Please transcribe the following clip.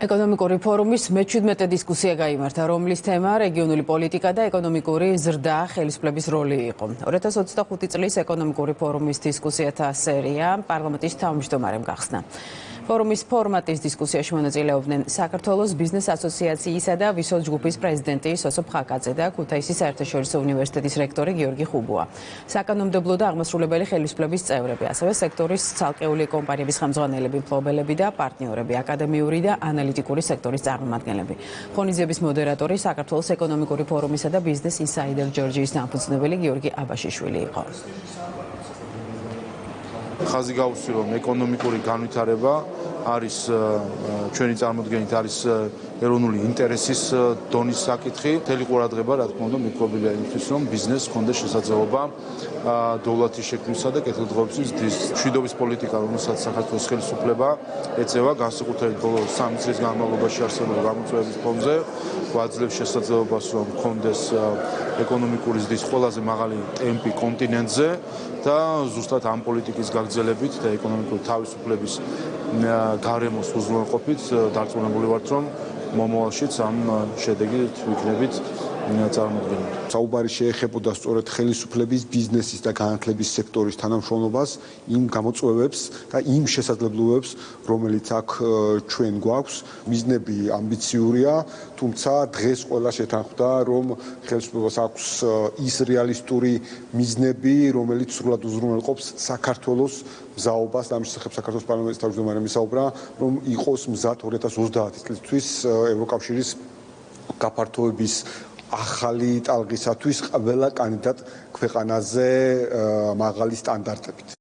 ეკონომიკური ფორუმის მე-17 დისკუსია გაიმართა, რომლის თემა რეგიონული პოლიტიკა და ეკონომიკური ზრდა, ხელისუფლების როლი იყო. 2025 წლის ეკონომიკური ფორუმის დისკუსიათა სერია პარლამენტის თავმჯდომარემ გახსნა. ფორუმის ფორმატის დისკუსიაში მონაწილეობდნენ საქართველოს ბიზნეს ასოციაციისა და ვისოს ჯგუფის პრეზიდენტი სოსო ფხაკაძე და ქუთაისის საერთაშორისო უნივერსიტეტის რექტორი გიორგი ხუბუა. საკანონმდებლო და აღმასრულებელი ხელისუფლების წევრები, ასევე სექტორის ცალკეული კომპანიების ხელმძღვანელები, მფლობელები და პარტნიორები, აკადემიური და ანალიტიკური სექტორის წარმომადგენლები. ღონისძიების მოდერატორი საქართველოს ეკონომიკური ფორუმისა და ბიზნეს ინსაიდერ ჯორჯიის დამფუძნებელი გიორგი აბაშიშვილი იყო. ხაზი გავუსვი, რომ ეკონომიკური განვითარება არის ჩვენი წარმოდგენით არის ეროვნული ინტერესის დონის საკითხი. მთელი ყურადღება, რა თქმა უნდა, მიკრობილია იმისთვის, რომ ბიზნესს ჰქონდეს შესაძლებლობა დოვლათის შექმნისა და კეთილდღეობის მშვიდობის პოლიტიკა, რომელსაც საქართველოს ხელისუფლება ეწევა, განსაკუთრებით ბოლო 3 წლის განმავლობაში არსებულ გამოწვევების ფონზე, გვაძლევს შესაძლებლობას, რომ ჰქონდეს ეკონომიკური ზრდის ყველაზე მაღალი ტემპი კონტინენტზე და ზუსტად ამ პოლიტიკის გაგრძელებით და ეკონომიკური თავისუფლების გარემოს უზრუნველყოფით დარწმუნებული ვართ, რომ მომავალშიც ამ შედეგით ვიქნებით წარმოდგენილი. საუბარი შეეხებოდა სწორედ ხელისუფლების, ბიზნესის და განათლების სექტორის თანამშრომლობას, იმ გამოწვევებს და იმ შესაძლებლობებს, რომელიც აქ ჩვენ გვაქვს. მიზნები ამბიციურია, თუმცა დღეს ყველა შეთანხმდა, რომ ხელისუფლებას აქვს ის რეალისტური მიზნები, რომელიც სრულად უზრუნველყოფს საქართველოს მზაობას, ამის შესახებ საქართველოს პარლამენტის თავმჯდომარემ ისაუბრა, რომ იყოს მზად 2030 წლისთვის ევროკავშირის გაფართოების ახალი ტალღისათვის ყველა კანდიდატ ქვეყანაზე მაღალი სტანდარტებით.